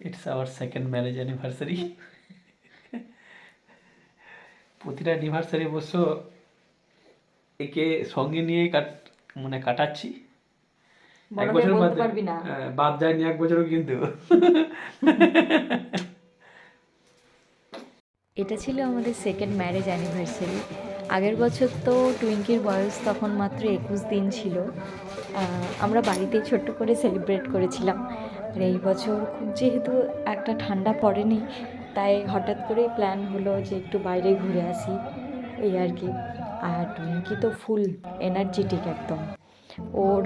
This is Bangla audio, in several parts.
It's our second marriage anniversary. প্রতিটা অ্যানিভার্সারি অবশ্য একে সঙ্গে নিয়েই কাটাচ্ছি। এক বছর বাদ যায়নি, এক বছরও কিন্তু। এটা ছিল আমাদের সেকেন্ড ম্যারেজ অ্যানিভার্সারি। আগের বছর তো টুইঙ্কির বয়স তখন মাত্র 21 দিন ছিল। আমরা বাড়িতেই ছোট্ট করে সেলিব্রেট করেছিলাম। আর এই বছর খুব যেহেতু একটা ঠান্ডা পড়েনি, তাই হঠাৎ করেই প্ল্যান হলো যে একটু বাইরে ঘুরে আসি, এই আর কি। আর টুইঙ্কি তো ফুল এনার্জেটিক একদম। ওর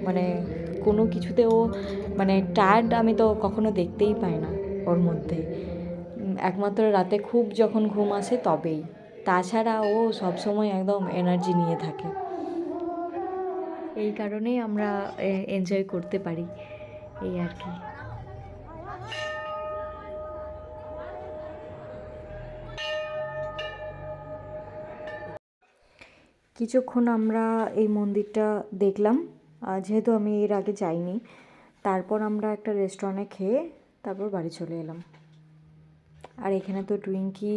মানে কোনো কিছুতে ও মানে টায়ার্ড আমি তো কখনো দেখতেই পাই না ওর মধ্যে। একমাত্র রাতে খুব যখন ঘুম আসে তবেই, তাছাড়া ও সবসময় একদম এনার্জি নিয়ে থাকে। এই কারণেই আমরা এনজয় করতে পারি, এই আর কি। কিছুক্ষণ আমরা এই মন্দিরটা দেখলাম, যেহেতু আমি এর আগে যাইনি। তারপর আমরা একটা রেস্টুরেন্টে খেয়ে তারপর বাড়ি চলে এলাম। আর এখানে তো টুইঙ্কি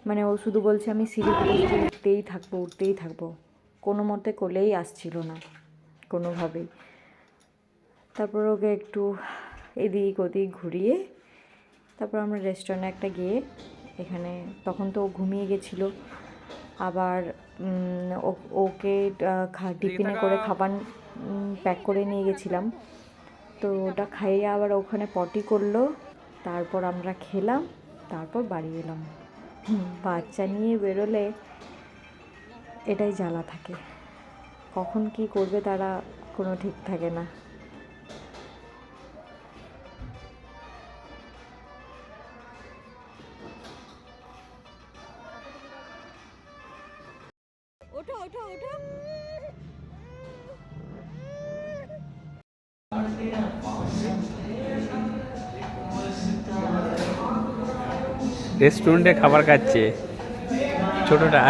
মানে ও শুধু বলছে আমি সিঁড়িগুলো উঠতেই থাকবো, কোনো মতে কোলেই আসছিল না কোনোভাবেই। তারপর ওকে একটু এদিক ওদিক ঘুরিয়ে তারপর আমরা রেস্টুরেন্টে একটা গিয়ে এখানে, তখন তো ও ঘুমিয়ে গেছিলো। আবার ওকে টিফিনে করে খাবার প্যাক করে নিয়ে গেছিলাম, তো ওটা খাইয়ে আবার ওখানে পটি করলো। তারপর আমরা খেলাম, তারপর বাড়ি এলাম। বাচ্চা নিয়ে বেরোলে এটাই জ্বালা থাকে, কখন কি করবে তারা কোনো ঠিক থাকে না। ওঠো ওঠো ওঠো। রেস্টুরেন্টে খাবার খাচ্ছে ছোটটা।